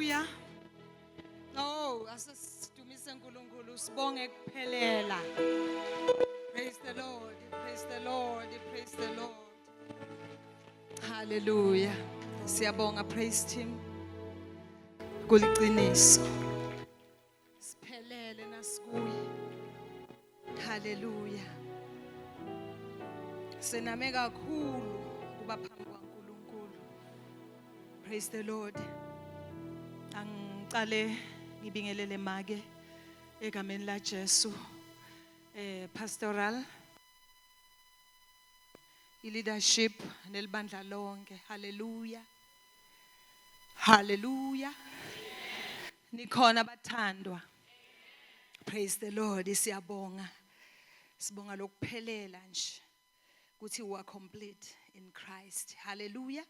Hallelujah. Oh, asesidumise uNkulunkulu sibonge kuphelela. Praise the Lord. Praise the Lord. Praise the Lord. Hallelujah. Siyabonga praise team. Kuliqiniso. Siphelele nasikuye. Hallelujah. Sename kakhulu kuba phambi kwaNkulunkulu. Praise the Lord. Angicale ngibingelele make egameni la Jesu pastoral leadership nelibandla lonke. Hallelujah. Hallelujah. Nikhona bathandwa. Praise the Lord. Siyabonga. Sibonga lokuphelela nje ukuthi we are complete in Christ. Hallelujah.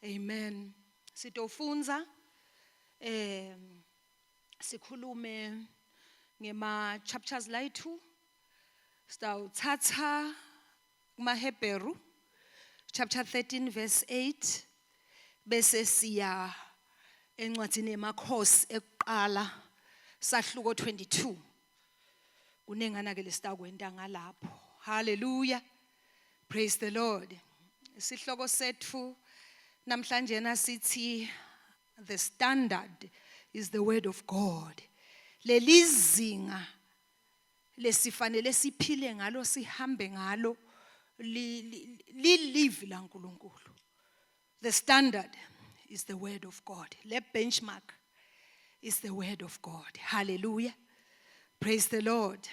Amen. Sitofunza sikhulume ngema chapters la 2. Sitawuthatha kumaHebheru chapter 13 verse 8 bese siya encwadini yemakhosi ekuqala sahluko 22. Kunengana ke lesitakwenda ngalapho. Hallelujah. Praise the Lord. Isihloko sethu namhlanje nasithi the standard is the word of God. Lelizinga lesifanele siphile ngalo sihambe ngalo live la nkulunkulu. The standard is the word of God. Le benchmark is the word of God. Hallelujah. Praise the Lord.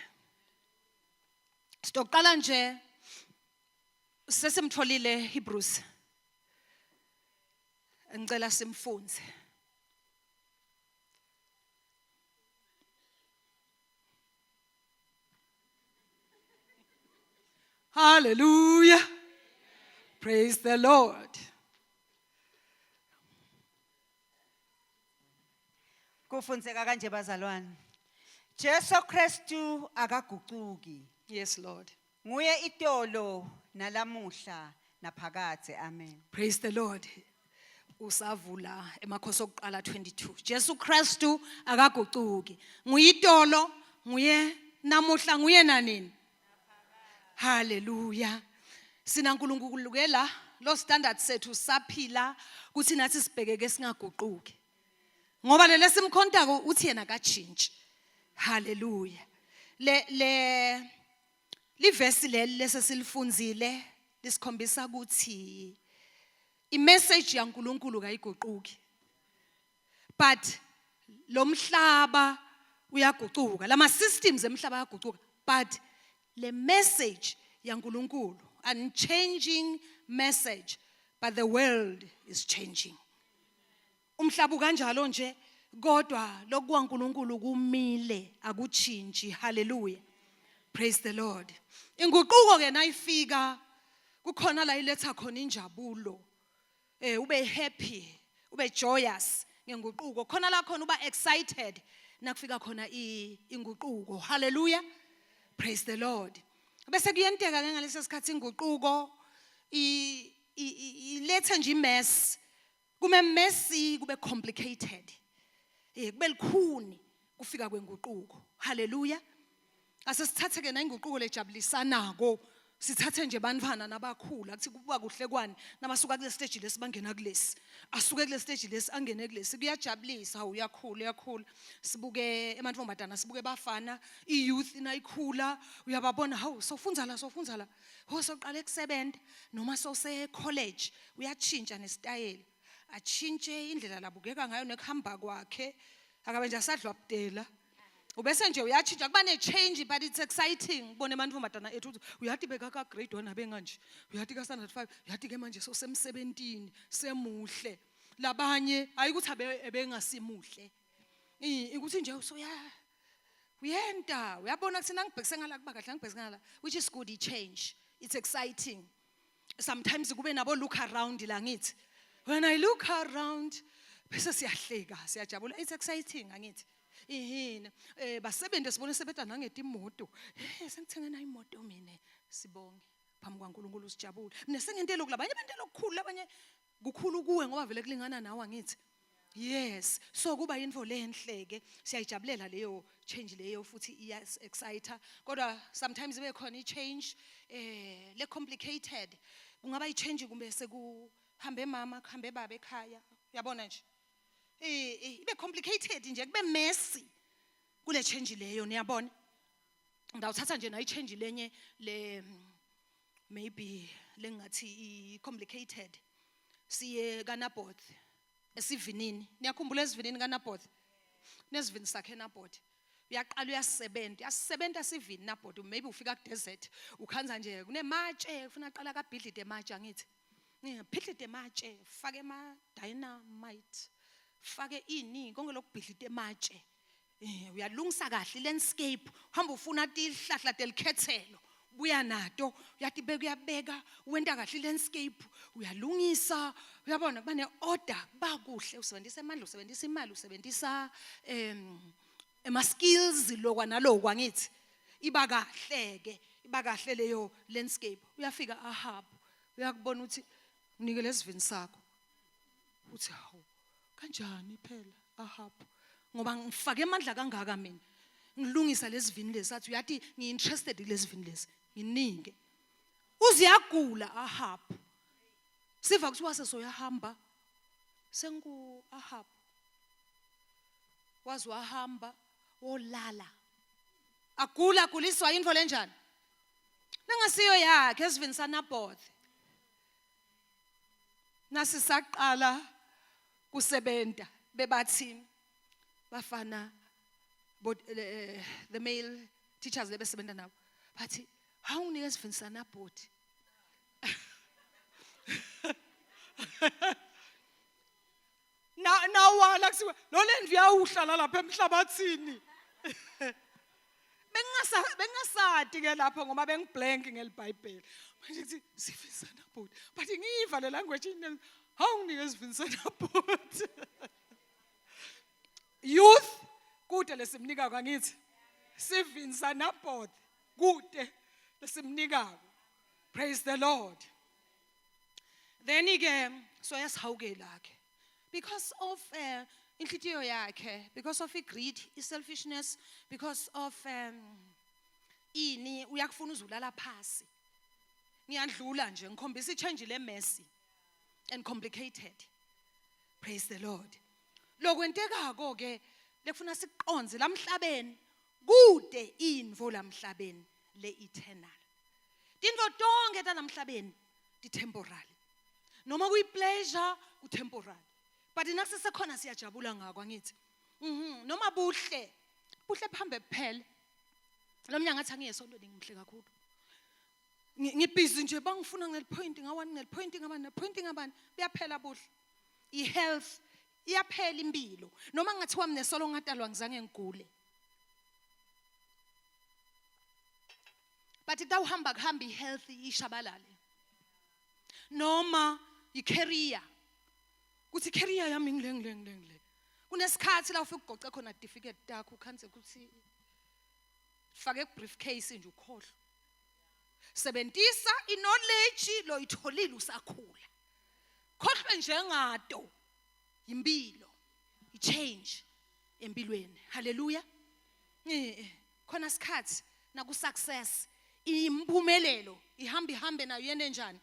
Stoqala nje sesimtholile Hebrews. Ngicela simfunze. Hallelujah. Praise the Lord. Kufunzeka kanje bazalwane. Jesu Kristu akagucuki. Yes, Lord. Nguye itolo nalamuhla naphakathe. Amen. Praise the Lord. Usavula emakhosi okuqala 22. Jesu Kristu akagucuki. Nguyitolo, nguye namuhla, nguye nanini. Hallelujah. Sina uNkulunkulu ke la lo standard sethu saphila kuthi nathi sibhekeke singaguquki. Ngoba lesimkhonta uthi yena kachinji. Hallelujah. Le verse lesesilifunzile lisikhombisa ukuthi imessage yaNkulunkulu kayiguquki. But lo mhlaba uyaguquka. Lama systems emhlaba ayaguquka. But le message yaNkulunkulu, unchanging message, but the world is changing. Umhlaba kanjalo nje kodwa lokwaNkulunkulu kumile akuchinji. Hallelujah. Praise the Lord. Inguquko ke nayifika kukhona la iletha khona injabulo. Ube happy, ube joyous ngenguquko. Khona la khona uba excited nakufika khona inguquko. Hallelujah. Praise the Lord. Bese kuyenteka ke ngalesi sikhathi inguquko ilethe nje mess. Kume messy, kube complicated. Kube likhuni kufika kwenguquko. Hallelujah. Asesithathe ke na inguquko lejabulisanako. Sithathe nje banifana nabakhulu akuthi kuba kuhle kwani nabasuka kule stage lesi bangena kulesi asuke kule stage lesi angene kulesi kuyajabulisa uyakhula sibuke emantombazana sibuke bafana iyouth inayikhula uyababona hawu sofunza la ho soqala ekusebenza noma sose college uyatshintsha nesitayile achintshe indlela labukeka ngayo nekuhamba kwakhe akabe nje asadlwa budela. Ubese nje uyatshintsha kuba ne change but it's exciting. Ubone emantombazana ethu uyathi beka ka grade 1 abenga nje. Uyathi ka standard 5, uyathi ke manje so sem 17 semuhle. Labanye ayikuthi ebengasimuhle. Ukuthi nje usoya uyenta uyabona kuthina ngibhekise ngala kuba kahle ngibhekise ngala which is good change. It's exciting. Sometimes kube nabo look around la ngithi. When I look around bese siyahleka siyajabula. It's exciting angithi. Basebenze sibone sebeda nangetimoto. Sengithenge na imoto mina sibonge phambi kwaNkulunkulu sijabule. Mina sengentelo kulabanye bentelo okukhulu labanye kukhulu kuwe ngoba vele kulingana nawe angithi. Yes, so kuba info lenhleke siyayijabulela leyo change leyo futhi yes exciter kodwa sometimes bekhona i-change le complicated kungaba i-change kumbe sekuhambe mama kuhambe baba ekhaya uyabona nje ibe complicated nje kube messy kule change leyo niyabona ngawuthatha nje na i-change lenye le maybe lengathi i-complicated siye kaNaboth esivinini niyakhumbula esivinini kaNaboth nesivini sakhe eNaboth uyaqala uyasebenta sivini Naboth maybe ufika ku desert ukhanza nje kunematshe ufuna aqala kaBhidlide ematshe angithi Bhidlide ematshe fake ama dynamite fake ini konke lokubhidlide ematshe uyalungisa kahle landscape uhamba ufuna ihlahla delikhethelo buya nato uyathi bekuyabeka wenta kahle landscape uyalungisa uyabona kuba neorder bakuhle usebenzisa amandla usebenzisa imali usebenzisa ema skills lokwa nalokwa ngithi iba kahle leyo landscape uyafika Ahab uyakubona uthi unike lesivini sakho uthi hawu kanjani phela Ahab ngoba ngifake amandla kangaka mina ngilungisa lesivini lesathi uyathi ngiinterested kulesivini lesi nginike uziyagula Ahab siva kuthiwa sesoyahamba sengu Ahab wazi wahamba wolala aguliswa info lenjani nangasiyo yakhe esivini saNaboth nasisaqala kusebenta bebathi bafana the male teachers lebesebenta nabo bathi hawunike esivini saNaboth nawala kusiwe lo lendlu yawuhlala lapha emhlabathini bengasati ke lapho ngoba bengiblank ngelibhayibheli manje kuthi sivini saNaboth but ngiva le language ini hawunike esivini saNaboth youth kude lesimnika kangithi sivini saNaboth kude lesimnika praise the Lord then ke so yasihawukela ke because of inhlitiyo yakhe because of greed selfishness because of ini uyakufuna uzulala phasi ngiyadlula nje ngikhombisa i-change le messy and complicated praise the Lord lokwentekako ke lekufuna siqonze lamhlabeni kude info lamhlabeni le eternal tinto tonke talamhlabeni di temporary noma kuyi pleasure ku temporary but nakusesekhona siyajabula ngakho ngithi noma buhle phambe kuphela lomnyaka athi angiyesontweni ngimhle kakhulu ngibhizi nje bangifuna ngelipoint ngawani ngelipoint ngabani buyaphela buhle ihealth iyaphela impilo noma ngathiwa mina solo ngatalwa ngizange ngigule but itawuhamba kuhamba ihealth ishabalale noma icareer kuthi career yami ngile kunesikhathi la ufika ugoce khona certificate yakho ukhanze kuthi fake briefcase nje ukhohlwa sebenzisa iknowledge lo itholile usakhula khohlwe njengato impilo i-change empilweni haleluya khona isikhathi naku success impumelelo ihambe nayo yene njani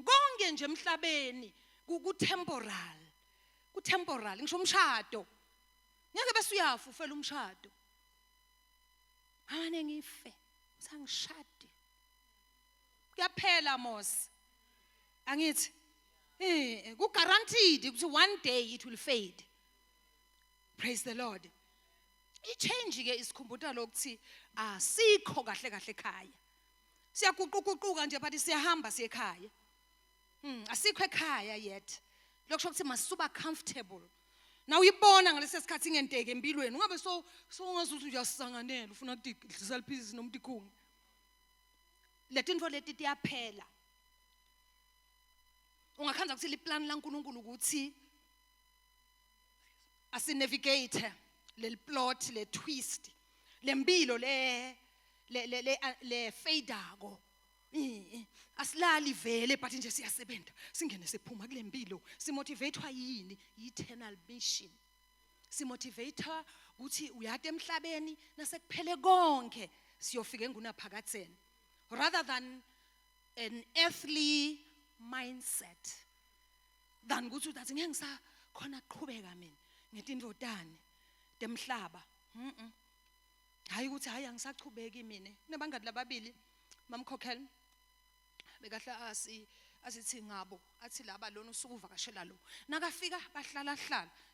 konke nje emhlabeni ku temporal ngisho umshado ngeke bese uyafa ufela umshado ngane ngife sangishade kuyaphela mos angithi ku guaranteed ukuthi one day it will fade praise the Lord i-change ke isikhumbuta lokuthi asikho kahle ekhaya siyaguquguquka nje but siyahamba siye ekhaya asikho ekhaya yet lokusho ukuthi masuba comfortable na uyibona ngalesi sikhathi ngenteke empilweni ungabe so ungazuthi uyasanganela ufuna ukudlisa liphisi noma utikhunga letinto leti tiyaphela ungakhanza ukuthi liplan laNkulunkulu ukuthi asinavigate le plot le twist lempilo le fadeako Asilali vele but nje siyasebenza. Singene siphuma kule mpilo. Simotivatewa yini? Eternal mission. Simotivatewa ukuthi uyade emhlabeni nasekuphele konke siyofika engunaphakatheni. Rather than an earthly mindset. Than ukuthi uthi ngeke ngisakhona ukuqhubeka mina ngetindvodane demhlaba. Hayi ukuthi hayi angisachubeki mina. Kunabangani lababili mamkhokhela bekahla asithi ngabo athi laba lona usuku uvakashela lo. Nakafika bahlala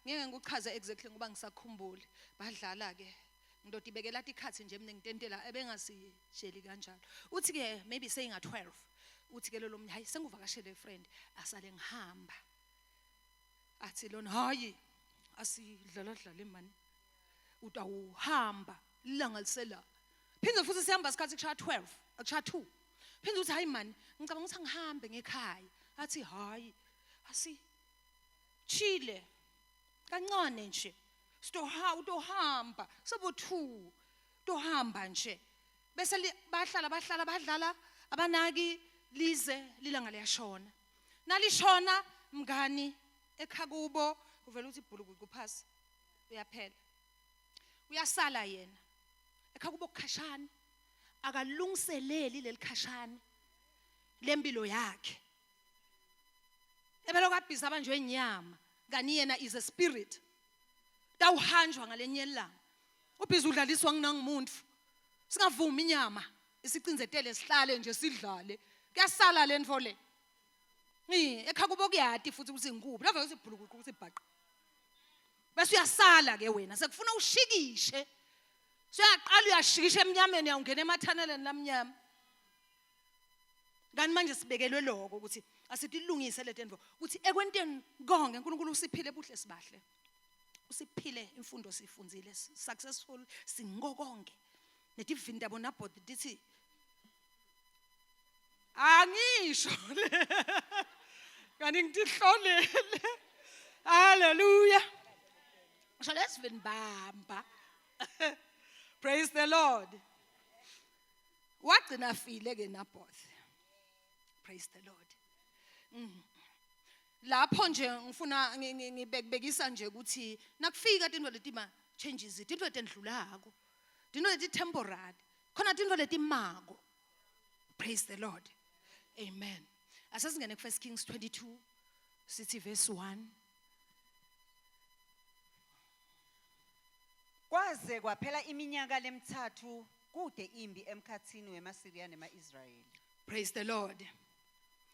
ngeke ngikuchaze exactly ngoba ngisakhumbule. Badlala ke ndoda ibekela ikhathi nje mina ngitentela ebengasisheli kanjalo. Uthi ke maybe saying at 12. Uthi ke lo mnye hayi senguvakashele friend asale ngihamba. Athi lona hayi asidlala imani utawuhamba ilanga lisela phinde futhi sihamba isikhathi kushaya 12 akushaya 2 phinde uthi hayi mani ngicabanga ukuthi ngihambe ngekhaya athi hayi chile kancane nje utohamba sobo 2 tohamba nje bese badlala abanaki lize lilanga liyashona nalishona mngani ekhakubo uvela uthi ibhuluku phasi uyaphela uyasala yena ekhakubo kukhashana akalungiseleli lelikhashana lempilo yakhe ebelo kabhiza abanjwe inyama kani yena is a spirit tawuhanjwa ngalenye ilanga ubhiza udlaliswa nginangumuntu singavumi inyama isicinzetele sihlale nje sidlale kuyasala lento le ekhakubo kuyati futhi ukuthi ngikuphi lava uthi ibhuluku ukuthi ibhaqa bese uyasala ke wena sekufuna ushikishe siyaqala uyashikisha eminyameni uyangena emathaneleni lamnyama kanti manje sibekelwe lokho ukuthi asithilungise letento ukuthi ekwenteni konke uNkulunkulu usiphile ebuhle sibahle usiphile imfundo sifundzile successful singokonke netivini yabo nabhodi dithi angisho kanti ngitihlolele hallelujah so let's bamba praise the Lord wagcina afile ke Naboth praise the Lord lapho nje ngifuna ngibekisa nje ukuthi nakufika into letima changes into letendlulako into leti temporary khona into letimako praise the Lord amen asasingene ku 1 Kings 22 sithi verse 1 kwaze kwaphela iminyaka lemithathu kude imbi emkhathini weMasiriya nemaIsrayeli praise the Lord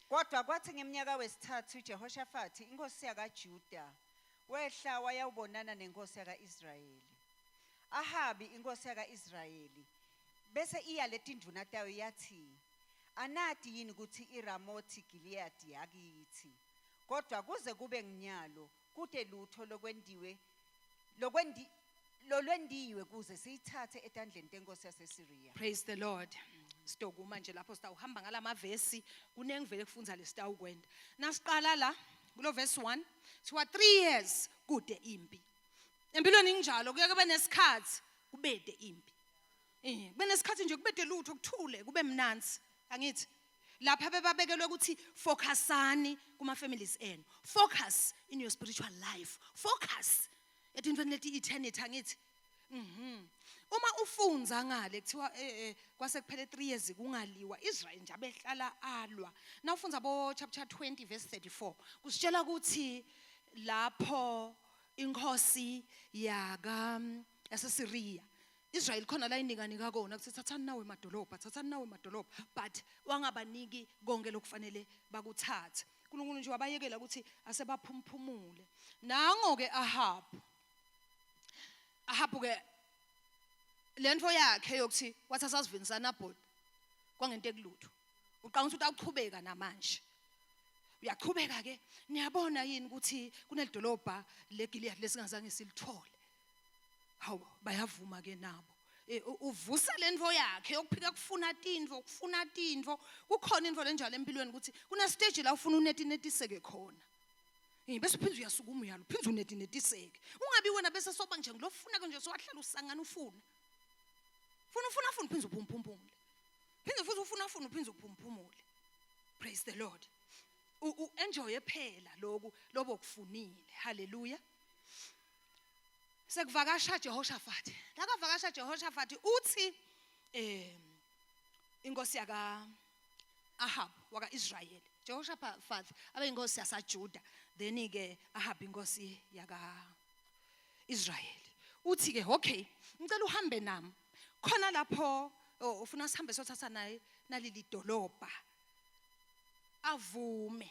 kodwa kwathi ngeminyaka wesithathu uJehoshaphat inkosi yakaJuda wehla wayawubonana nenkosi yakaIsrayeli Ahabi inkosi yakaIsrayeli bese iya letinduna tayo yathi anati yini ukuthi iRamothi Gilead yakithi kodwa kuze kube nginyalo kude lutho lolwendiwe kuze siyithathe etandleni tenkosi yaseSiriya praise the Lord sitokuma nje lapho sitawuhamba ngalamavesi kunengivele kufunza lesitawukwenda nasiqala la kulo verse 1 siwa 3 years kude impi empilweni injalo kuye kube nesikhathi kubede impi kube nesikhathi nje kubede lutho kuthule kube mnanzi angithi lapha bebabekelwe ukuthi focusani kuma families enu focus in your spiritual life focus etintweni leti eternity angithi uma ufunza ngale kuthiwa kwase kuphele 3 years kungaliwa Israel nje abehlala alwa na ufunza bo chapter 20 verse 34 kusitshela ukuthi lapho inkosi yaseSiriya Israel khona la inika kona kuthi thathani nawe emadolobha but wangabaniki konke lokufanele bakuthathe uNkulunkulu nje wabayekela ukuthi asebaphumphumule nango ke Ahabu ke lento yakhe yokuthi wathi asasivinisa Naboth kwangento ekulutho uqanga ukuthi awuqhubeka namanje uyaqhubeka ke niyabona yini ukuthi kunedolobha leGilead lesingazange silithole hawu bayavuma ke nabo uvusa lento yakhe yokuphika kufuna tindvo kukhona into lenjalo empilweni ukuthi kuna stage la ufuna unetiseke khona bese uphinza uyasukuma uyalo uphinza unetiseke ungabi wena bese soba nje ngilofuna nje sowahlala usangana ufuna uphinza uphumphumpumule phinde futhi ufuna uphinde uphumpumule. Praise the Lord. Enjoy phela lobo kufunile. Hallelujah. Sekuvakasha Jehoshaphat. La kavakasha Jehoshaphat uthi inkosi yaka Ahab waka Israel. Jehoshaphat abe inkosi yasaJuda, then ke Ahab inkosi yaka Israel. Uthi ke okay, ngicela uhambe nami. Khona lapho ufuna sihambe sothatha naye naleli dolobha. Avume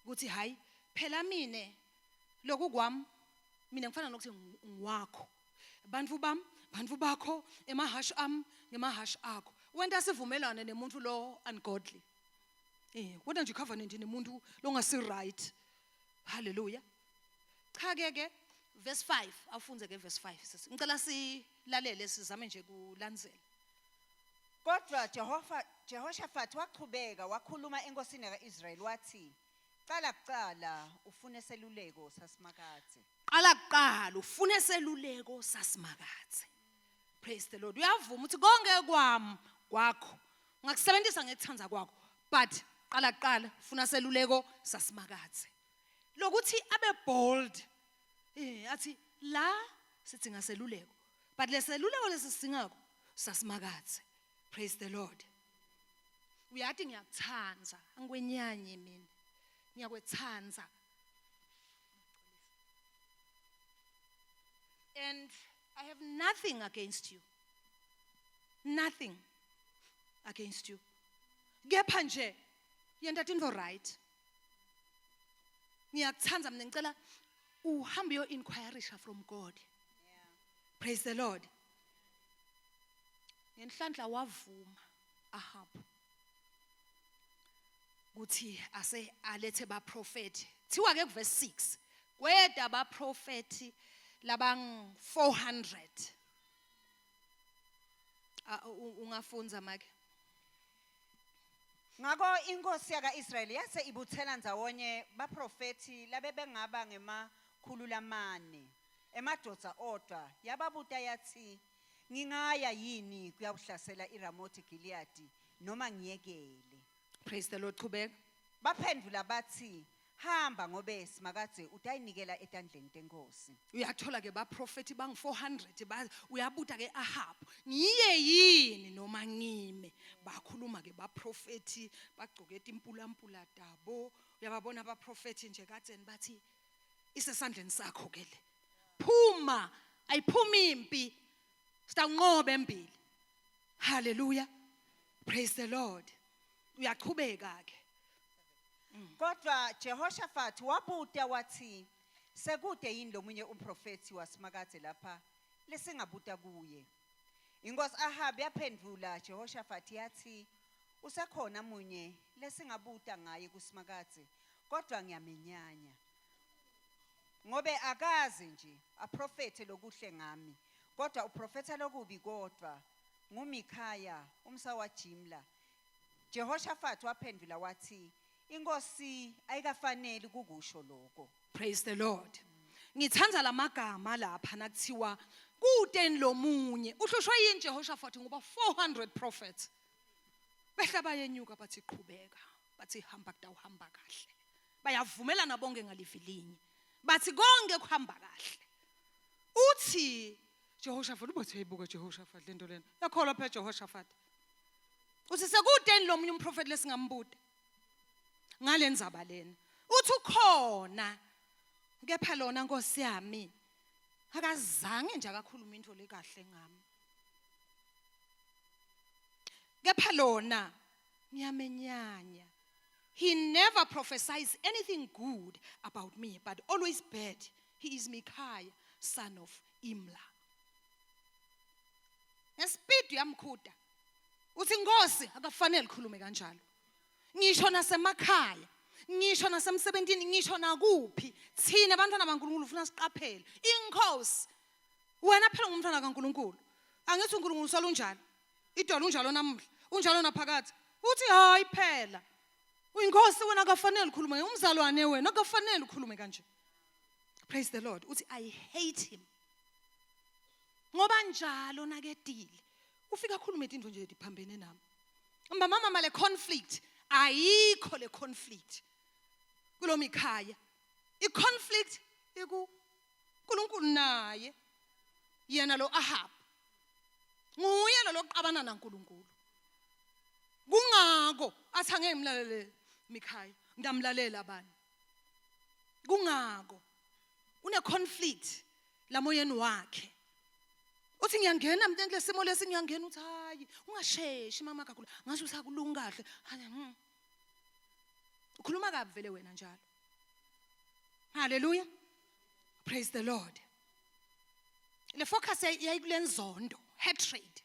ukuthi hayi phela lokhu kwami mina ngifana nokuthi ngiwakho. Bantu bami, bantu bakho, emahashi ami, ngemahashi akho. Wenta sivumelane nemuntu lo ungodly. Wena nje covenant nemuntu longasi right. Hallelujah. Cha ke verse 5 afunze ke verse 5 sisi. Ngicela silalele sizame nje kulandzela. Kodwa Jehoshaphat waqhubeka wakhuluma enkosini kaIsrael wathi, "Qala kuqala ufune seluleko sasimakathe." Qala kuqala ufune seluleko sasimakathe. Praise the Lord. Uyavuma uthi konke kwami kwakho ngakusebenzisa ngekuthanza kwakho, but qala kuqala ufuna seluleko sasimakathe. Lokuthi abe bold. Athi la sithi ngaseluleko, but leseluleko lesisingako sasimakathe. Praise the Lord. Uyathi ngiyakuthanza angikwenyanye mina. Ngiyakwethanza. And I have nothing against you. Nothing against you. Kepha nje yenta into right. Ngiyakuthanza mina ngicela uhambe yo inquirisha from God. Praise the Lord. Ngenhlanhla wavuma Ahab ukuthi ase alethe ba prophet. Thiwa ke verse 6. Kweda ba prophet labang 400. Ungafunza make. Ngako inkosi yakaIsrael yase ibuthela ndzawonye baprofeti labe bengaba ngemakhulu lamane emadoda odwa yababuta yathi, "Ngingaya yini kuyakuhlasela iRamothi Gilead noma ngiyekele?" Praise the Lord. Qhubeka. Baphendula bathi, "Hamba ngobe simakathe utayinikela etandleni tenkosi." Uyathola ke ba prophet bang 400 uyabuta ke Ahab, "Ngiye yini noma ngime?" Bakhuluma ke ba prophet bagcoketa impulampula dabo. Uyababona ba prophet nje katseni bathi isesandleni sakho ke le. Phuma, ayiphumi impi. Sitanqobe embili. Hallelujah. Praise the Lord. Uyaqhubeka ke. Kodwa Jehoshaphat wabuta wathi, "Sekude yini lomunye umprofeti wasimakathe lapha lesingabuta kuye?" Inkosi Ahab yaphendula Jehoshaphat yathi, "Usekhona munye lesingabuta ngaye kusimakathe, kodwa ngiyamenyanya. Ngobe akaze nje aprofete lokuhle ngami, kodwa uprofeta lokubi kodwa nguMikhaya umsawa Jimla." Jehoshaphat waphendula wathi, "Inkosi ayikafanele kukusho lokho." Praise the Lord. Ngithanza lamagama lapha nakuthiwa kude lomunye. Uhlushwa yini Jehoshaphat ngoba 400 prophets. Behla bayenyuka bathi qhubeka, bathi hamba kudawuhamba kahle. Bayavumelana bonke ngalivilinye. Bathi konke kuhamba kahle. Uthi Jehoshaphat ubathi hayibuka Jehoshaphat lento lena. Yakhola phela Jehoshaphat. Uthi sekude lomunye umprofeti lesingambuta. Ngalendzaba lena. Uthi ukhona kepha lona Nkosi yami akazange nje akakhuluma into lekahle ngami. Kepha lona ngiyamenyanya. He never prophesies anything good about me, but always bad. He is Micaiah, son of Imla. Ngespeed yamkhuda. Uthi Nkosi akafanele khulume kanjalo. Ngisho nasemakhaya, ngisho nasemsebentini, ngisho nakuphi. Thina abantwana baNkulunkulu ufuna siqaphele. Inkosi wena phela ngumntwana kaNkulunkulu. Angithi uNkulunkulu solo unjalo. Idolo unjalo namuhla, unjalo naphakathi. Uthi hayi phela. Uyinkosi wena akafanele ukhulume, umzalwane wena akafanele ukhulume kanje. Praise the Lord. Uthi I hate him. Ngoba njalo nakedile. Ufika khulume into nje diphambene nami. mama le conflict ayikho le conflict kulo Mikhaya. I-conflict iku-Nkulunkulu naye yena lo Ahab. Nguye lo loqabana naNkulunkulu. Kungako athi angeke ngimlalele Mikhaya, ngiyamlalela bani. Kungako une conflict la moyeni wakhe. Uthi ngiyangena mntu endle simo lesi ngiyangena uthi hayi ungasheshi mama kakhulu ngathi usakulunga kahle. Ukhuluma kabi vele wena njalo. Hallelujah. Praise the Lord. Le focus yayikulenzondo, hatred.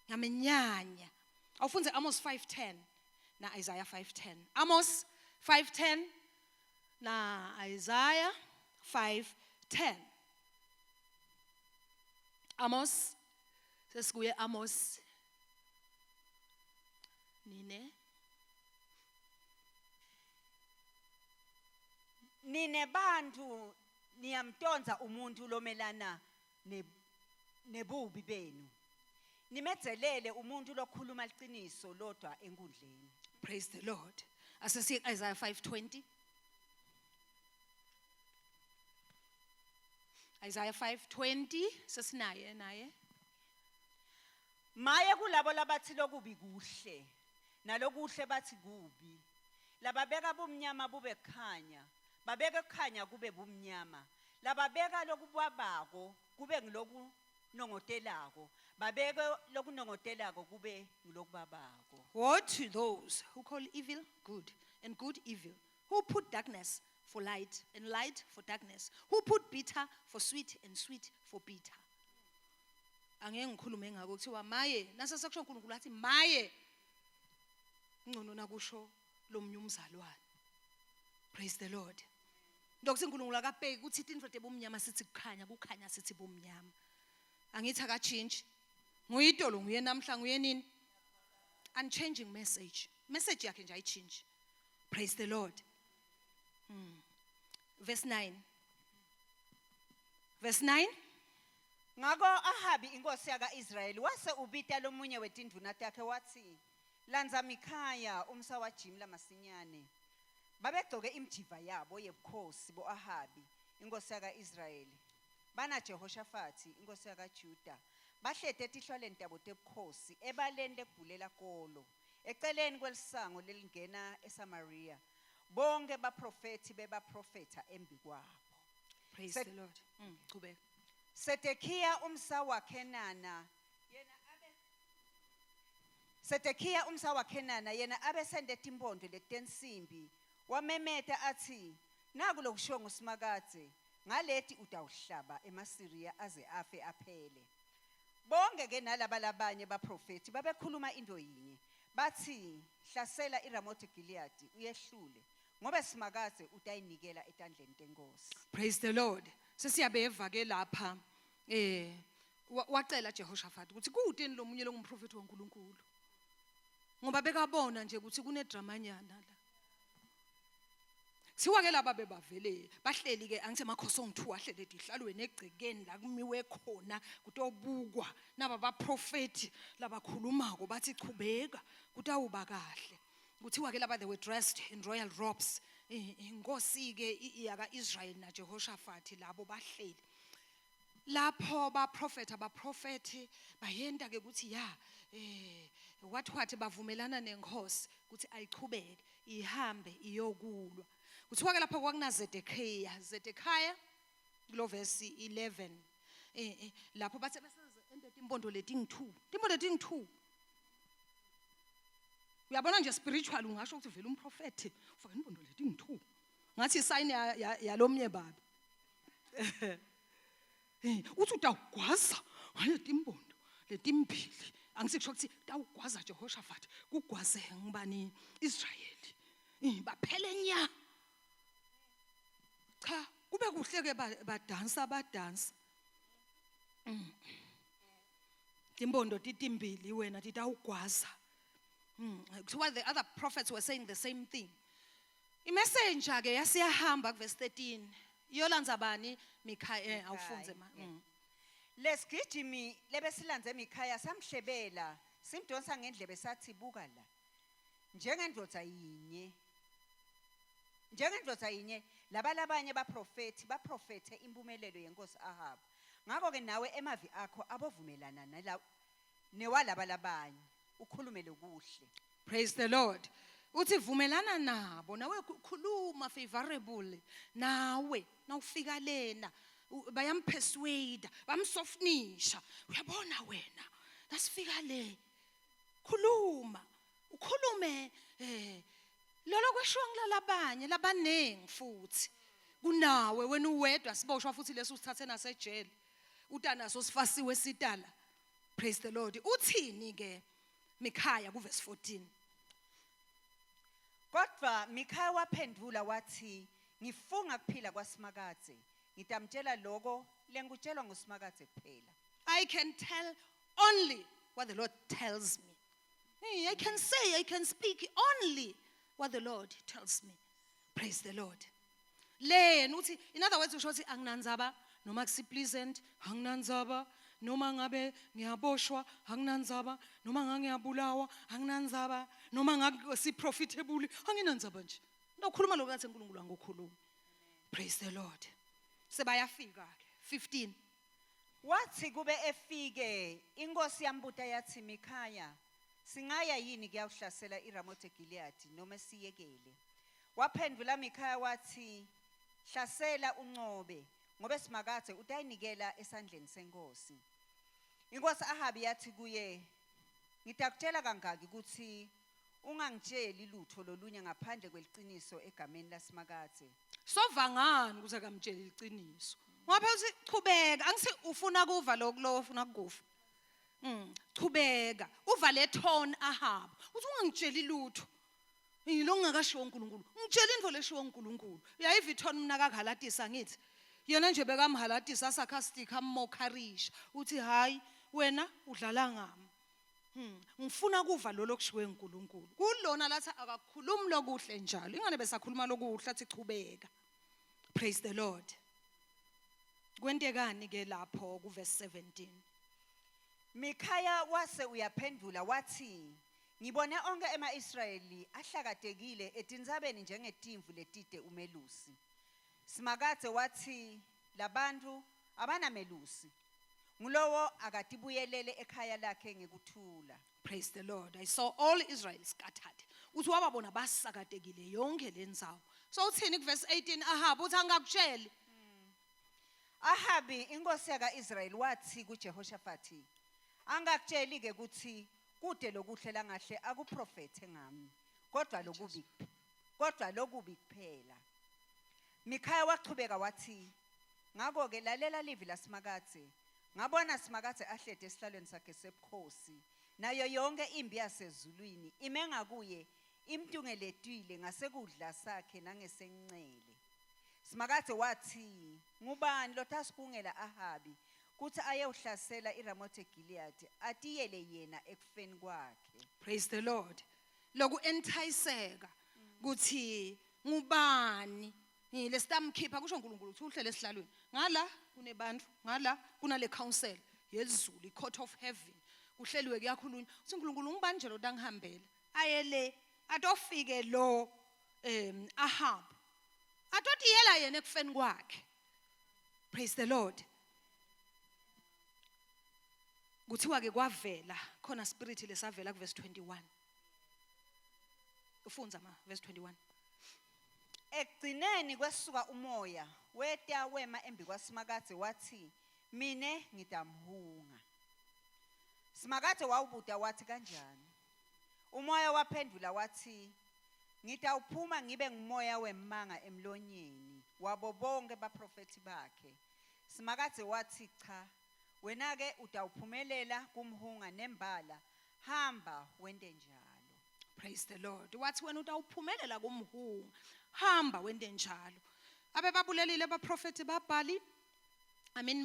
Yamenyanya. Awufunze Amos 5:10 na Isaiah 5:10. Amos 5:10 na Isaiah 5:10. Amos, sesikuye Amos nine bantu niyamtonza umuntu lomelana nebubi benu. Nimetzelele umuntu lokhuluma iqiniso lodwa enkundleni. Praise the Lord. Asesiye Isaiah 5:20. Isaiah 5:20 sesinaye naye. Maye kulabo labathi lokubi kuhle nalokuhle bathi kubi. Lababeka bumnyama bube khanya, babeka khanya kube bumnyama. Lababeka lokubabako kube ngiloku nongotelako, babeka lokunongotelako kube ngilokubabako. Woe to those who call evil good and good evil, who put darkness for light and light for darkness, who put bitter for sweet and sweet for bitter. Angeke ngikhulume ngako kuthiwa maye nasa sekusho uNkulunkulu athi maye ngcono nakusho lomnye umzalwane. Praise the Lord. Ndokuthi uNkulunkulu akabheki ukuthi indvodwe ebumnyama sithi kukhanya kukhanya sithi bomnyama. Angithi akachange. Nguyidolo nguye namhla nguye nini? Unchanging message. Message yakhe nje ayichange. Praise the Lord. Verse 9. Verse 9. Ngako Ahabi inkosi yaka-Israyeli wase ubita lomunye wetinduna takhe wathi, lanza Mikhaya umsa wajimla masinyane. Babegcoke imjiva yabo yebukhosi bo-Ahabi inkosi yaka-Israyeli. Bana Jehoshaphat inkosi yakaJuda. Bahlete etihlwaleni tabo tebukhosi ebaleni legulela kolo. Eceleni kwelisango lelingena eSamaria. Bonke baprofeti bebaprofeta embi kwabo. Praise the Lord. Qhubeka. Sedekiya umsa waKhenana yena abesende timpondo letensimbi wamemeta athi naku lokusho nguSimakadze ngaleti utawuhlaba eMasiriya aze afe aphele. Bonke ke nalaba labanye baprofeti babekhuluma into yinye bathi hlasela iRamothi Gilead uyehlule ngoba Simakadze utayinikela etandleni tenkosi. Praise the Lord. Sesiyabeva ke lapha wacela Jehoshaphat ukuthi kudeni lo munye longumprofeti woNkulunkulu. Ngoba bekabona nje ukuthi kunedramanyana la. Siwa ke laba bebavele bahleli ke angithi amakhosi ongithu ahlele dihlalweni egcekeni la kumiwe khona kutobukwa naba baprofeti labakhulumako bathi chubeka kutawuba kahle. Kuthiwa ke laba they were dressed in royal robes. Inkosi ke yaka-Israyeli na Jehoshaphat labo bahleli lapho baprofeti bayenda ke ukuthi wathi bavumelana nenkosi ukuthi ayichubeke ihambe iyokulwa. Kuthiwa ke lapho kwakuna Zedekiah kulo verse 11 lapho bathe besenze timpondo leting2 uyabona nje spiritual ungasho ukuthi vele umprofeti ufaka impondo leting2 ngathi sign yalomnye baba uthi utawugwaza ngale timpondo letimbili angisho ukuthi tawugwaza Jehoshaphat kugwaze ngibani Israyeli baphele nya cha kube kuhle ke badansa timpondo titimbili wena titawugwaza. So while the other prophets were saying the same thing, imessenger ke yasiyahamba verse 13 yolanza bani Mikhaya awufunze ma Lesigijimi lebesilanze Mikhaya samhlebela simdonsa ngendlebe sathi buka la njengendoda yinye labalabanye baprofethe impumelelo yenkosi Ahab. Ngakho ke nawe emavi akho abovumelana newalaba labanye ukhulume lokuhle. Praise the Lord. Uthi vumelana nabo nawe khuluma favorable nawe nawufika lena bayampersuade bamsofnisha uyabona wena nasifika le khuluma ukhulume lolo kweshiwa ngilalabanye labanengi futhi kunawe wena uwedwa siboshwa futhi leso sithathe nasejele utanaso sifasiwe sitala. Praise the Lord. Uthini ke Mikhaya ku verse 14? Kodwa Mikhaya waphendula wathi, ngifunga kuphila kwaSimakadze, ngitamtshela lokho lengutshelwa nguSimakadze kuphela. I can tell only what the Lord tells me. I can speak only what the Lord tells me. Praise the Lord. In other words, usho ukuthi anginandzaba noma kusipleasant, anginandzaba noma ngabe ngiyaboshwa, anginandzaba noma ngangiyabulawa, anginandzaba noma ngasiprofitable, anginandzaba nje. Ndokhuluma lokho kathi uNkulunkulu angokhuluma. Praise the Lord. Sebayafika ke 15. Wathi kube efike inkosi yambuta yathi, Mikhaya, singaya yini kuyawuhlasela iRamothi eGileadi noma siyekele? Waphendula Mikhaya wathi, hlasela uncobe ngoba Simakadze utayinikela esandleni senkosi. Inkosi Ahabi yathi kuye, ngitakutshela kangaki ukuthi ungangitsheli lutho lolunye ngaphandle kweliqiniso egameni laSimakadze. Sovangani ukuze kamtshela iqiniso. Ngoba uthi chubeka, angithi ufuna kuva lokho ufuna kukufa. Chubeka, uva le tone Ahab. Uthi ungangitsheli lutho. Yilo ngingakashiwo uNkulunkulu. Ngitshela into leshiwo uNkulunkulu. Uyayiva ithona mina kaGalatisa ngithi. Yena nje bekamhalatisa sarcastic ammokharisha. Uthi hayi wena udlala ngami. Ngifuna kuva lo lokushiwe uNkulunkulu. Kulona lathi akakhulumi lokuhle njalo. Ingane besakhuluma lokuhle athi chubeka. Praise the Lord. Kwentekani ke lapho ku verse 17? Mikhaya wase uyaphendula wathi, ngibone onke ema-Israyeli ahlakadekile etinzabeni njengetimvu letide umelusi. Simakadze wathi, labantu abanamelusi. Ngulowo akatibuyelele ekhaya lakhe ngekuthula. Praise the Lord. I saw all Israel scattered. Uthi wababona basakadekile yonke lendzawo. So uthini ku verse 18 Ahab uthi angakutsheli. Ahabi inkosi yaka-Israyeli wathi kuJehoshaphathi, angakutsheli ke kuthi kude lokuhle langahle akuprofethe ngami, kodwa lokubi kuphela. Mikhaya wachubeka wathi, ngako ke lalela livi laSimakadze, ngabona Simakadze ahlede esihlalweni sakhe sebukhosi, nayo yonke impi yasezulwini ime ngakuye imtungeletwile ngasekudla sakhe nangesenqele. Simakadze wathi, ngubani lotasibungela Ahabi kuthi ayewuhlasela iRamothi eGileadi atiyele yena ekufeni kwakhe. Praise the Lord. Loku enticeka kuthi ngubani lesitamkhipha kusho uNkulunkulu uthi uhlele esihlalweni. Ngala kunebantu, ngala kunale council yezulu, court of heaven. Kuhleliwe kuyakhulunywa. Uthi uNkulunkulu ngubani nje lo dangihambela. Ayele atofike lo Ahab. Atoti yela yena ekufeni kwakhe. Praise the Lord. Kuthiwa ke kwavela khona spirit lesavela ku verse 21. Ufunza verse 21. Ekugcineni kwesuka umoya weta wema embi kwaSimakadze wathi, mine ngitamhunga. Simakadze wawubuta wathi kanjani? Umoya waphendula wathi, ngitawuphuma ngibe ngumoya wemanga emlonyeni wabo bonke baprofeti bakhe. Simakadze wathi cha, wena ke utawuphumelela kumhunga nembala, hamba wende njalo. Praise the Lord. Wathi wena utawuphumelela kumhunga, hamba wende njalo. Abe babulelile abaprofeti babhali,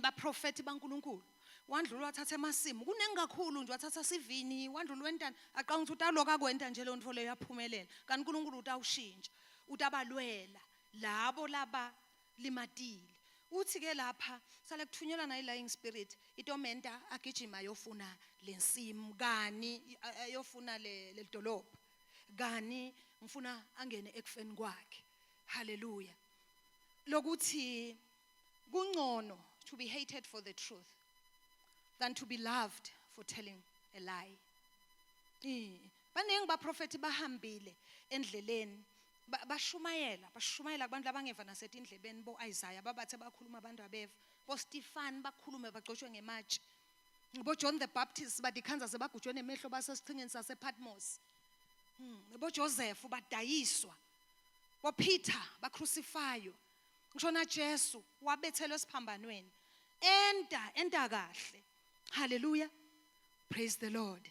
baprofeti baNkulunkulu. Wandlula wathatha emasimu, kunengi kakhulu nje wathatha sivini, wandlula wentana, aqanga ukuthi utaloka kwenta nje lo ntfo le yaphumelela. Kanti uNkulunkulu utawushintsha, utabalwela labo laba limatile. Uthi ke lapha sale kuthunyelwa na lying spirit, itomenta agijima yofuna lensimu kani ayofuna le dolopha. kani ngifuna angene ekufeni kwakhe. Hallelujah. Lokuthi kungcono to be hated for the truth than to be loved for telling a lie. Baningi baprofeti bahambile endleleni bashumayela kubantu abangeva nasetindlebeni bo Isaiah babathe bakhuluma abantu abeva bo Stephen bakhulume bagcotshwe ngematshe bo John the Baptist badikhanza sebagujwe nemehlo basesichingeni sasePatmos bo Joseph badayiswa bo Peter bacrucifywa ngisho na Jesu wabethelwe esiphambanweni enda kahle. Hallelujah, praise the Lord.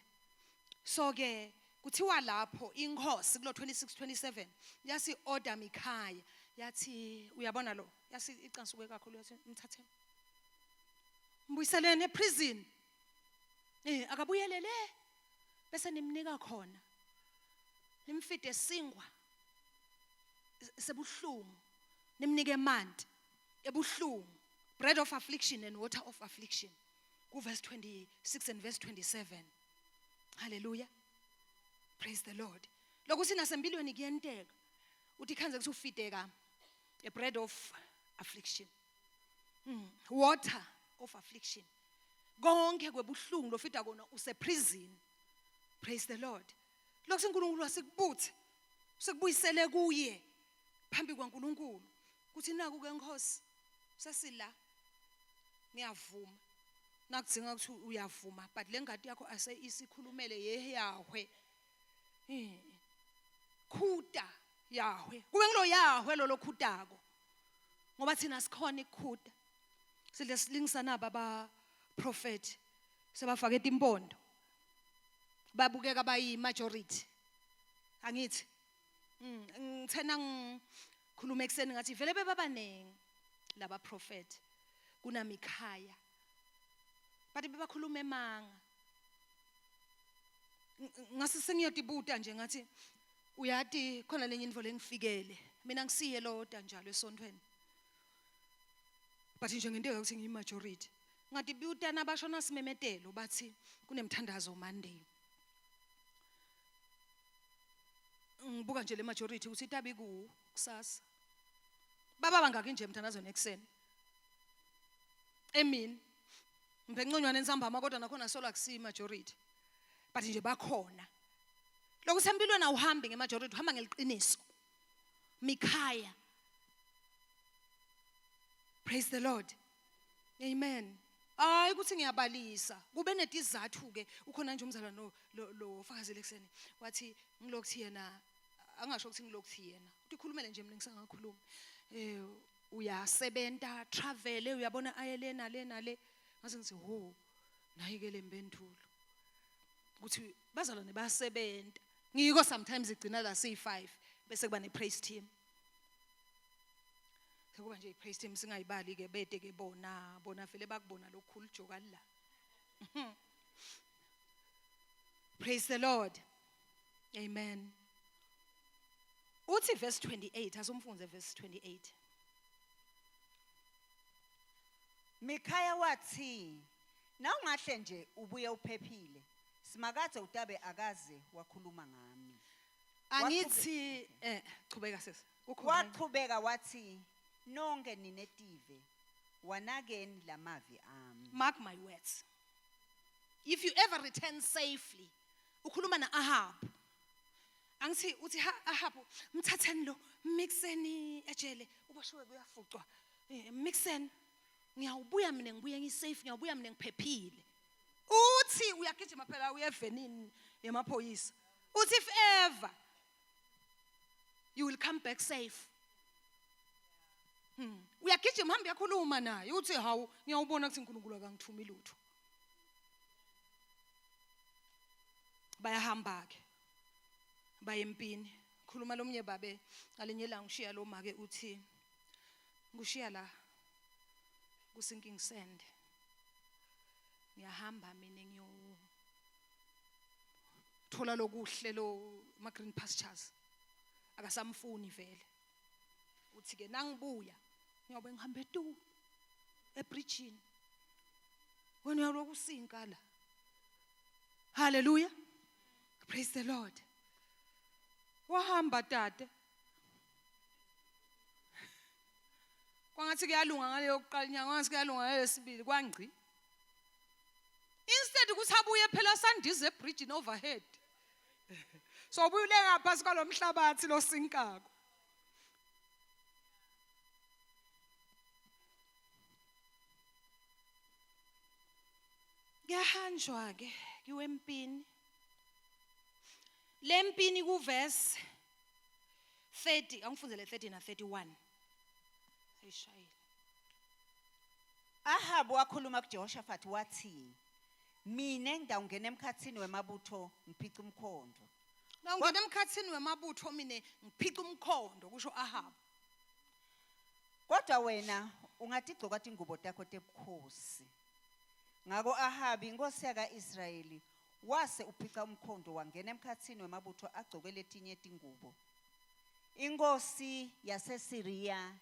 So ke kuthiwa lapho inkosi kulo 26:27 yasi order Mikhaya yathi uyabona lo yasi icansuke kakhulu yathi mthathe mbuyiselene eprison akabuyelele bese nimnika khona nimfide singwa sebuhlungu nimnike amanti ebuhlungu, bread of affliction and water of affliction, ku verse 26 and verse 27. Hallelujah, praise the Lord. Lokuthi nasempilweni kuyenteka uthi khanze kuthi ufideka a bread of affliction, water of affliction, konke kwebuhlungu lofida kona use prison. Praise the Lord. Lokuthi uNkulunkulu asikubuthe sikubuyisele kuye phambi kwaNkulunkulu kuthi naku ke Nkosi sesila ngiyavuma nakudzinga ukuthi uyavuma but lengadi yakho ase isikhulumele yehyawe khuda Yahwe kube ngilo Yahwe lo khudako ngoba thina sikhona ikhuda sidle silingisana baba prophet sebafaka etimpondo babukeka bayi majority angithi ngithena ngikhuluma ekseni ngathi vele bebabanengi laba prophet kuna Mikhaya bathi bebakhuluma emanga ngase sengiyotibuta nje ngathi uyati khona lenye indvo lengifikele mina ngisiye loda njalo esontweni bathi nje ngenteka ukuthi ngiyi majority ngathi biuta nabashona simemetelo bathi kunemthandazo Monday ngibuka nje le majority ukuthi itabi ku kusasa baba bangaki nje emthandazo nekuseni emini mbengconywane nsambama kodwa nakhona solo akusi majority but nje bakhona lokuthi empilweni awuhambi ngemajority uhamba ngeliqiniso. Mikhaya, praise the Lord, amen. Hayi ukuthi ngiyabalisa kube netizathu ke ukhona nje umzalwane lo fakazile ekseni wathi ngilokuthi yena angasho ukuthi ngilokuthi yena ukhulumele nje mina ngisangakhuluma uyasebenta travel uyabona ayelena le ngase ngithi ho nayikele impendulo ukuthi bazalwane bayasebenta ngiko sometimes igcina la C5 bese kuba ne praise team sekuba nje praise team singayibali ke bede ke bona vele bakubona lokukhulu joka la. Praise the Lord, amen. Uthi verse 28 asumfunze verse 28 Mikhaya wathi na ungahle nje ubuye uphephile simakade utabe akaze wakhuluma ngami angithi chubeka sesi waqhubeka wathi nonke ninetive wanakeni lamavi ami. Mark my words, if you ever return safely ukhuluma na Ahab angithi uthi Ahab mthatheni lo mixeni ejele ubashiwe kuyafucwa mixeni ngiyawubuya mina ngibuye ngisafe ngiyawubuya mina ngiphephile uthi uyagijima phela uyevenini yemaphoyisa uthi if ever you will come back safe uyagijima hamba yakhuluma naye uthi hawu ngiyawubona ukuthi uNkulunkulu akangithumi lutho bayahamba ke bayempini khuluma lomnye babe ngalenye la ngishiya lo make uthi ngishiya la kusinking sand ngiyahamba mina ngiyothola lokuhle lo ma green pastures akasamfuni vele uthi ke nangibuya ngiyobe ngihambe tu ebridgeini wena uyaloku usinka la. Hallelujah, praise the Lord. wahamba tate. Kwangathi kuyalunga ngale yokuqala inyanga, kwangathi kuyalunga ngale yesibili kwangci. Instead ukuthi abuye phela sandize ebridge in overhead. So ubuyuleka phasi kwalomhlabathi lo sinkako. Kuyahanjwa ke kiwempini. Lempini ku verse 30, angifundzele 30 na 31. Ayishayile. Ahabu wakhuluma kuJehoshaphat wathi, mina ngidawungena emkhathini wemabutho ngiphica umkhondo. Ngangena emkhathini wemabutho mina ngiphica umkhondo kusho Ahabu. Kodwa wena ungatigcoka ingubo takho tebukhosi. Ngako Ahabi inkosi yaka-Israyeli wase uphica umkhondo wangena emkhathini wemabutho agcoke letinye izingubo. Inkosi yaseSiriya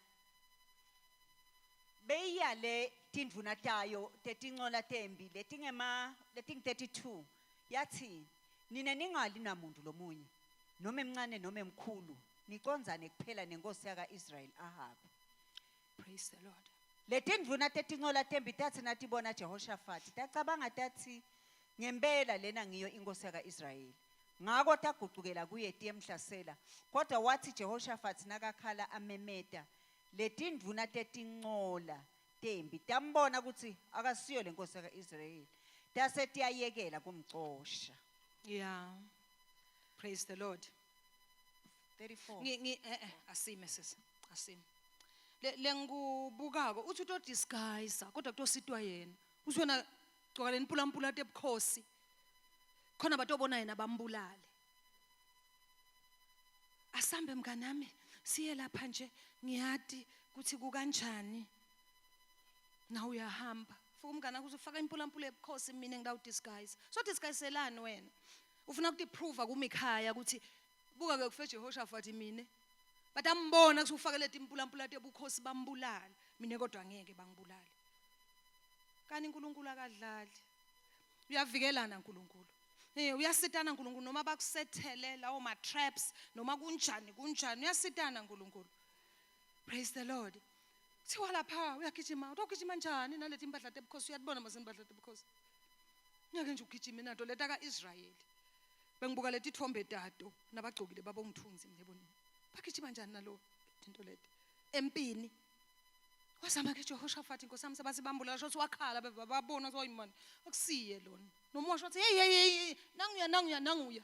beyiyale tindvuna tayo tetincola tembi leting32 yathi nina ningali namuntu lomunye noma emncane noma emkhulu niconzane kuphela nenkosi yaka-Israyeli Ahabi. Praise the Lord. Letindvuna tetincola tembi tathi nathi bona Jehoshaphat tacabanga tathi ngempela lena ngiyo inkosi yaka-Israyeli. Ngako taguqukela kuye tiyemhlasela. Kodwa wathi Jehoshaphat nakakhala amemeta letindvuna tetincola tembi tambona ukuthi akasiyo lenkosi yaka-Israyeli. Tase tiyayekela kumxosha. Yeah. Praise the Lord. 34. Asime sisi, asime. Lengubukako uthi uto disguise kodwa kutositwa yena. Usona gcoka lenipulampula tebukhosi. Khona batobona yena bambulale. Asambe mnganami siye lapha nje ngiyati ukuthi kukanjani. Na uyahamba. Futhi umngana ukuthi ufaka impulampula ebukhosi mina ngidawu disguise. So disguiselani wena? Ufuna ukuthi prove kumikhaya ukuthi buka ke kufe Jehoshaphat mina. Batambona ukuthi ufake leti impulampula tebukhosi bambulala. Mina kodwa ngeke bangibulale. Kani uNkulunkulu akadlali. Uyavikelana uNkulunkulu. Uyasitana uNkulunkulu noma bakusethelela o ma traps noma kunjani uyasitana uNkulunkulu. Praise the Lord. Thiwa lapha uyagijima, utogijima njani naleti impahla tebukhosi uyabona mase impahla tebukhosi. Ngeke nje ugijime nato leta kaIsrayeli. Bengibuka leti thombe tato nabagcokile babongithunzi ngiyabona. Bagijima njani nalo into leti? Empini. Wasama ke Jehoshaphat inkosi yami sebasibambula shothi wakhala babona so imani. Akusiye lona. Noma shothi hey nanguya.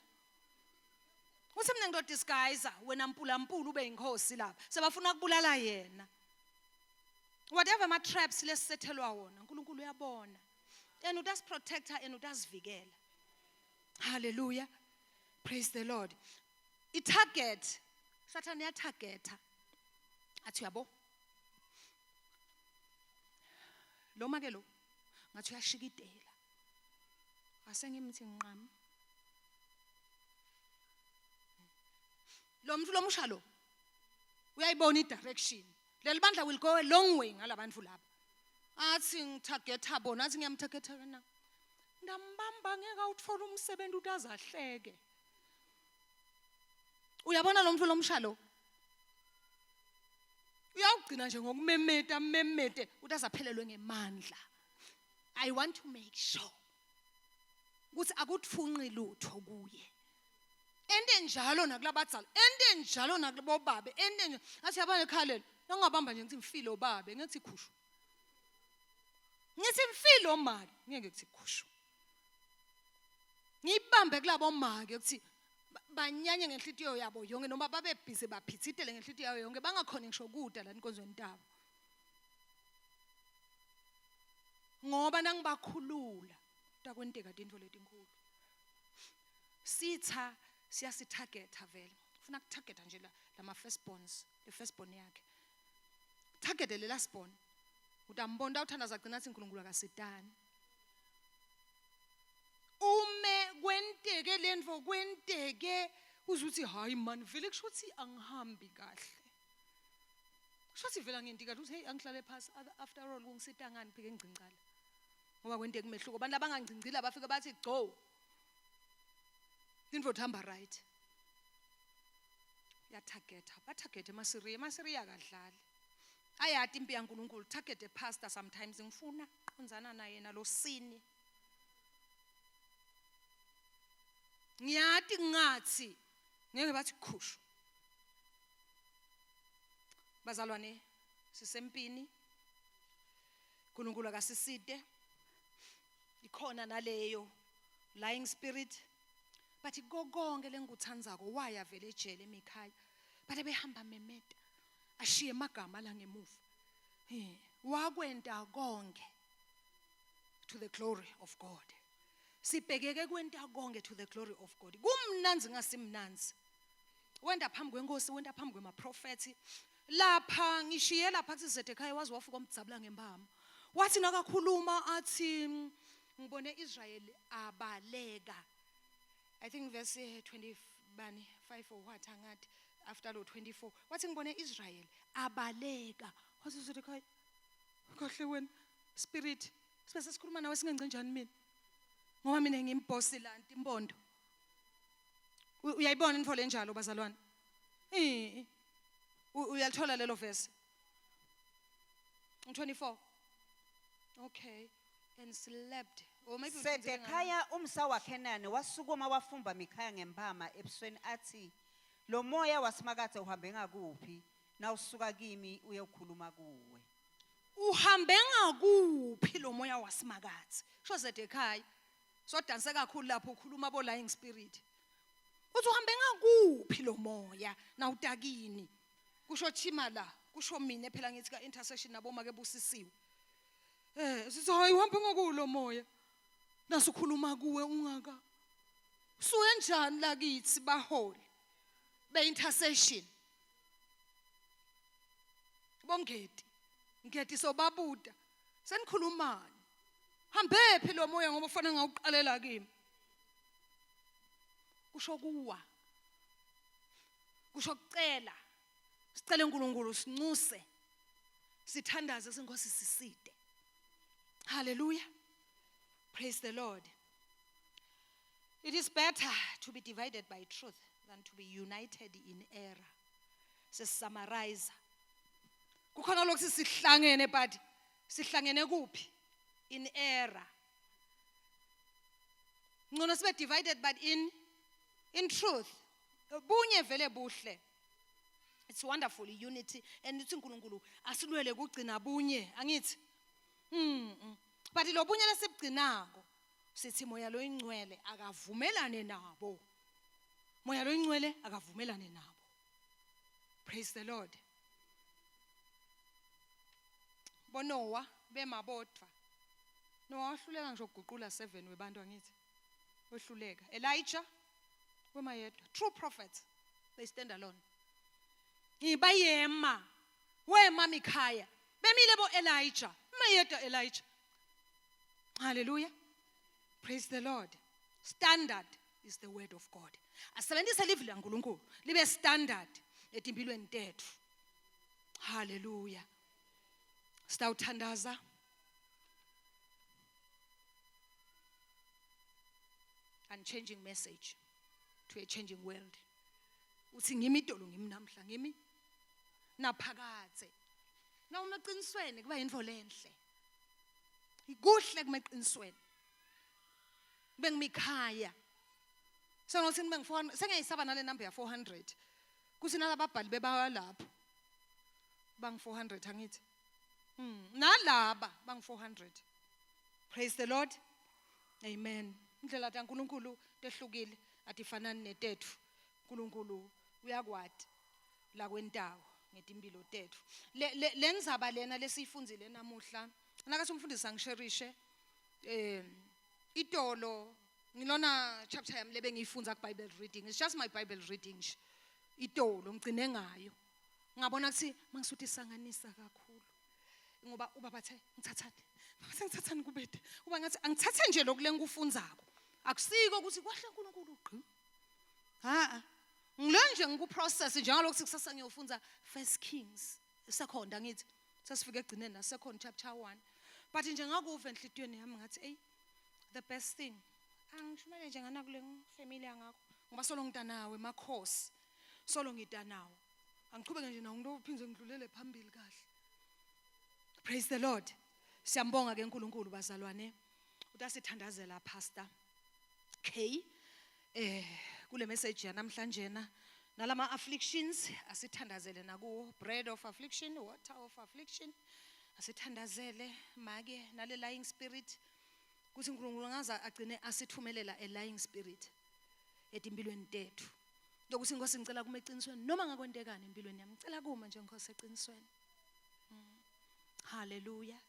Uthi mina ngido disguise wena mpulampula ube inkosi lapha. Sebafuna ukubulala yena. Whatever ma traps lesethelwa wona uNkulunkulu uyabona. And udas protector and udasivikela. Hallelujah. Praise the Lord. I target Satan ya targeta. Athi yabo. Lo make lo ngathi uyashikidela. Asengimthi nqama. Lo muntu lomusha lo uyayibona idirection. Leli bandla will go a long way ngalabantu laba. Athi ngitargeta bona athi ngiyamtargeta na. Ndambamba ngeke awuthola umsebenzi utazahleke. Uyabona lo muntu lomshalo? Uyawugcina nje ngokumemete utazaphelelwe ngemandla. I want to make sure ukuthi akutfunqi lutho kuye. Ende njalo nakulabadzala, ende njalo nakubo babe, ende nje athi yabona ekhalela, ngingabamba nje ngithi mfilo babe, ngithi khushu. Ngithi mfilo mali, ngeke ngithi khushu. Ngibambe kulabo make ukuthi banyanye ngenhlitiyo yabo yonke noma babe busy baphithitele ngenhlitiyo yabo yonke bangakhona ngisho kuda la inkonzweni tabo. Ngoba nangibakhulula takwenteka into letinkulu. Sitha siyasitargeta vele. Ufuna kutargeta nje lama firstborns, the firstborn yakhe. Target le last born. Utambona uthanda zagcina athi uNkulunkulu akasetani. Ume kwenteke lento kwenteke uzuthi hayi man vele kushuthi angihambi kahle. Kushuthi vela ngenti kahle uthi hey angihlale phansi after all kungisita ngani phike ngcincala. Ngoba kwenteke mehluko abantu abangangcincila abafika bathi gco. Into thamba right. yatargeta batargete emasiriya kadlali ayati impi yaNkulunkulu target pastor sometimes ngifuna qonzana naye nalosini ngiyati ngathi ngeke bathi khushu bazalwane sisempini uNkulunkulu akasiside ikhona naleyo lying spirit bathi konke lengikuthandzako waya vele ejele emikhaya bathe behamba memeta ashiye amagama la ngemuva wakwenta konke to the glory of God sibhekeke kwenta konke to the glory of God kumnanzi ngasimnanzi wenda phambi kwenkosi wenda phambi kwemaprofeti lapha ngishiye lapha kuZedekaya wazi wafika umdzabula ngempama wathi nakakhuluma athi ngibone Israel abaleka I think verse 25 or what angathi after lo 24 wathi ngibone Israel abaleka wathi Zedekaya kahle wena spirit sibe sesikhuluma nawe singengce njani mina ngoba mina ngimbosi la impondo uyayibona info lenjalo bazalwane uyalithola lelo verse 24 okay and slept or maybe Zedekaya umsa waKhenani wasukuma wafumba Mikhaya ngempama ebusweni athi lo moya wasimakathe uhambe ngakuphi na usuka kimi uyokhuluma kuwe uhambe ngakuphi lo moya wasimakathe sho Zedekaya so danse kakhulu lapho ukhuluma abo lying spirit uthi uhambe ngakuphi lo moya na utakini kusho chima la kusho mina phela ngithi ka intercession nabo make busisiwe sithi hayi uhambe ngakulo moya nasukhuluma kuwe ungaka suye njani la kithi baholi be intercession bongedi ngedi sobabuda senikhulumani hambe phi lo moya ngoba ufana ngawuqalela kimi kusho kuwa kusho kucela sicela uNkulunkulu sincuse sithandaze senkosi siside hallelujah praise the Lord it is better to be divided by truth than to be united in error summarize kukhona lokho sihlangene but sihlangene kuphi in error ngcono sibe divided but in truth bunye vele buhle it's wonderful unity and uthi uNkulunkulu asilwele kugcina bunye angithi but lo bunye lesibugcinako sithi moya lo ingcwele akavumelane nabo moya lo ingcwele akavumelane nabo praise the Lord bonowa bemabodwa Noah wahluleka nje ukuguqula 7 webantu angithi wehluleka Elijah wemayedwa true prophets they stand alone ngibayema wema Mikhaya bemile bo Elijah mayedwa Elijah hallelujah praise the Lord standard is the word of God asebenzise live laNkulunkulu libe standard etimpilweni tethu hallelujah sitawuthandaza unchanging message to a changing world uthi ngimi idolo ngimi namhla ngimi naphakathe na umeqinisweni kuba yinto lenhle ikuhle kumeqinisweni bengimikhaya sengothi bengifona sengiyisaba nale number ya 400 kuthi nalababhali bebawa lapho bang 400 angithi nalaba bang 400 praise the Lord amen indlela kaNkulunkulu tehlukile atifanani netethu uNkulunkulu uyakwati la kwentawo ngetimpilo tethu lenzaba lena lesiyifundzile namuhla nakathi umfundisi angisherishe itolo ngilona chapter yami lebe ngiyifunza ku Bible reading it's just my Bible reading nje itolo ngcine ngayo ngabona ukuthi mangisuthi sanganisa kakhulu ngoba uba bathe ngithathani kubethe uba ngathi angithathe nje lokule ngikufunzako akusiko ukuthi kwahle uNkulunkulu ugqi ngilonje ngikuprocess njengalokho kusasa ngiyofunza First Kings second angithi sasifike egcineni na second chapter 1 but nje ngakuve enhlitweni yami ngathi the best thing angishumele nje ngana kule family yangakho ngoba solo ngitanawe emakhosi solo ngida nawo angiqhubeke nje nawo ngilo uphindze ngidlulele phambili kahle. Praise the Lord. Siyambonga ke uNkulunkulu bazalwane. Utasithandazela pastor K kule message yanamhlanje nalama afflictions asithandazele nakuwo, bread of affliction, water of affliction, asithandazele make nale lying spirit kuthi uNkulunkulu ngaza agcine asithumelela a lying spirit etimpilweni tethu. Lokuthi Nkosi ngicela kuma eqinisweni noma ngakwentekani empilweni yami ngicela kuma nje Nkosi eqinisweni. Hallelujah.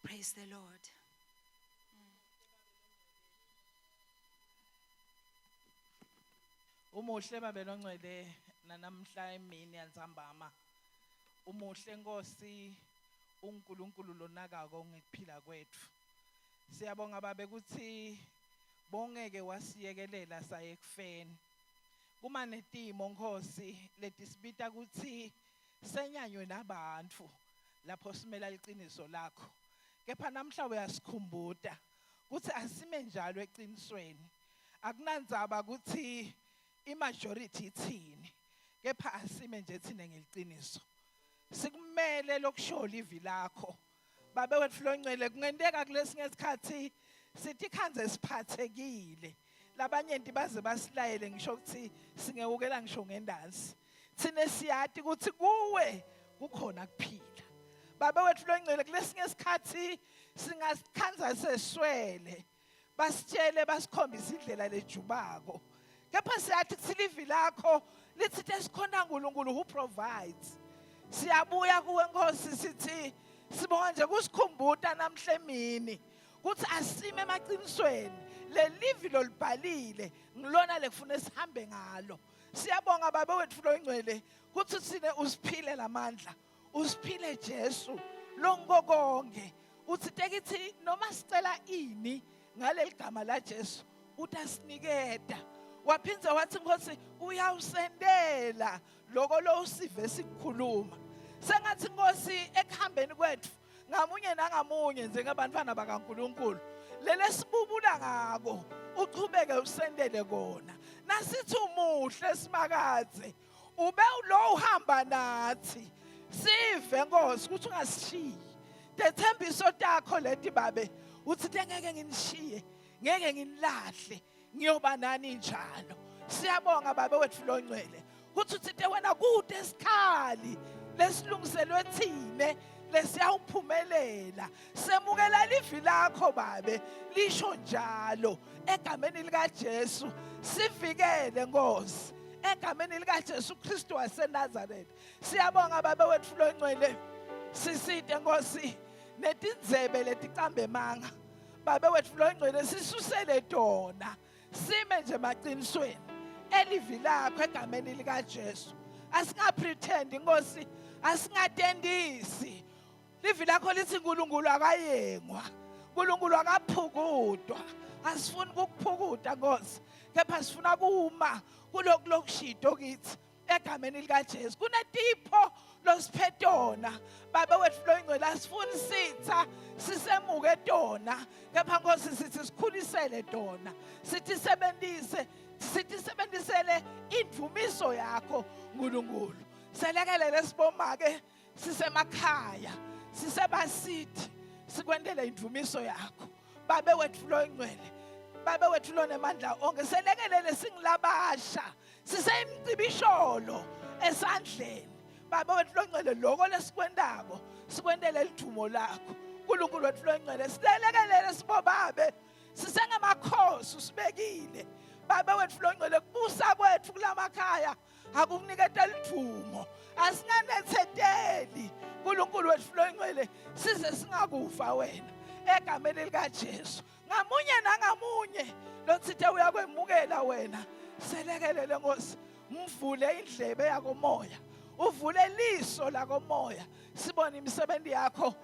Praise the Lord. Umuhle babelongcwele nanamhla emini yanzambama. Umuhle Nkosi uNkulunkulu lonakako ngekuphila kwethu. Siyabonga babe ukuthi bongeke wasiyekelela saye ekufeni. Kuma netimo Nkosi letisibita ukuthi senyanywe nabantu lapho simela iqiniso lakho. Kepha namhla uyasikhumbuza ukuthi asime njalo eqinisweni. Akunandzaba ukuthi imajority ithini. Kepha asime nje thina ngeliqiniso. Sikumele lokushola ivi lakho. Babe wethu longcwele kungenteka kulesinye isikhathi sithi khanze siphathekile. Labanye nti baze basilayele ngisho ukuthi singewukela ngisho ngendazi. Thina siyati ukuthi kuwe kukhona kuphila. Babe wethu longcwele kulesinye isikhathi singasikhanza seswele. Basitshele basikhombisa indlela lejubako. Kepha siyathi silivi lakho lithi esikhona uNkulunkulu who provides. Siyabuya kuwe Nkosi sithi sibonga nje kusikhumbuza namhla emini ukuthi asime emaqinisweni lelivi lolibhalile ngilona lekufuna sihambe ngalo. Siyabonga baba wethu longcwele ukuthi sine usiphile lamandla usiphile Jesu longokonke uthi tekithi noma sicela ini ngaleli gama la Jesu utasinikeda. Waphinza wathi Nkosi uyawusendela lokho lo usive sikhuluma. Sengathi Nkosi ekuhambeni kwethu ngamunye nangamunye njengabantwana bakaNkulunkulu lele sibubula ngako uqhubeke usendele kona. Nasithi umuhle simakadze ube lo uhamba nathi sive Nkosi ukuthi ungasishiyi. Dethembiso takho leti babe uthi ngeke nginishiye ngeke nginilahle ngiyoba nani njalo. Siyabonga baba wethu longcwele ukuthi uthi wena kude esikhali lesilungiselwe thine lesiyawuphumelela. Semukela livi lakho babe lisho njalo egameni lika Jesu. Sivikele Nkosi egameni lika Jesu Kristu waseNazaretha. Siyabonga baba wethu longcwele sisite Nkosi netindzebe leticambe manga. Baba wethu longcwele sisusele tona sime nje maqinisweni elivi lakho egameni lika Jesu. Asingapretend Nkosi, asingatendisi. Livi lakho lithi uNkulunkulu akayengwa, uNkulunkulu akaphukudwa. Asifuni ukuphukuda Nkosi, kepha sifuna kuma kulokhu lokushito kithi egameni lika Jesu. Kunetipho losiphetona baba wethu longcwele asifuni sitha sisemuke tona, kepha Nkosi sithi sikhulisele tona. Sithi sebenzisele indvumiso yakho uNkulunkulu. Selekelele sibomake sisemakhaya sisebasithi sikwendele indvumiso yakho babe wethu longcwele. Babe wethu lonemandla onke selekelele singilabasha siseyimcibisholo esandleni. Baba wethu longcwele lokho lesikwendako sikwendele lithumo lakho uNkulunkulu wethu longcwele. Selekelele sibobabe sisengamakhosi usibekile. Baba wethu longcwele kubusa kwethu kulamakhaya akukuniketa lithumo asinganethedeli uNkulunkulu wethu longcwele size singakufa wena egameni lika Jesu. Ngamunye nangamunye lothithe uyakwemukela wena selekelele Nkosi mvule indlebe yakho moya uvule liso lakho moya sibone imisebenzi yakho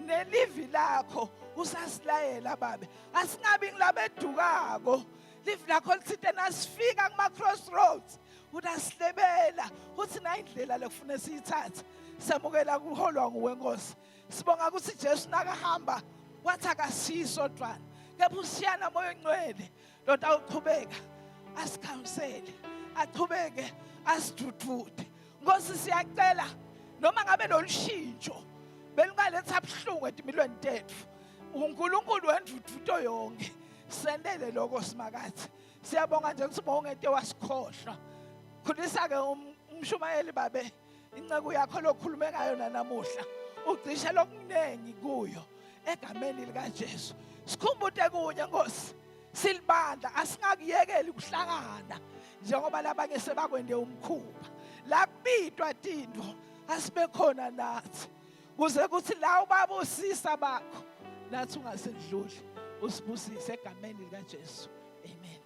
nelivi lakho usasilayela babe. Asingabi ngilabedukako livi lakho lithithe nasifika kuma crossroads udasilebela uthi na indlela lekufune siyithathe samukela kuholwa nguwe Nkosi. Sibonga ukuthi Jesu nakahamba wathi akasiso dwana kepha usiyana moya ongcwele lota uqhubeka asikhawusele aqhubeke asidudvude. Nkosi siyacela noma ngabe lolushintsho belungaletha buhlungu etimilweni tethu, uNkulunkulu wendudvudo yonke sendele lokho simakathi. Siyabonga nje ukuthi bongete wasikhohlwa. Khulisa-ke umshumayeli babe inceku yakho lokhulume ngayo nanamuhla, ugcishe lokuningi kuyo egameni likaJesu. Sikhumbute kunye Nkosi, silibandla asingakuyekeli kuhlangana njengoba labanye sebakwende umkhuba. Lakubitwa tinto asibe khona nathi kuze kuthi la ubabusisa bakho nathi ungasedluli, usibusise egameni likaJesu. Amen.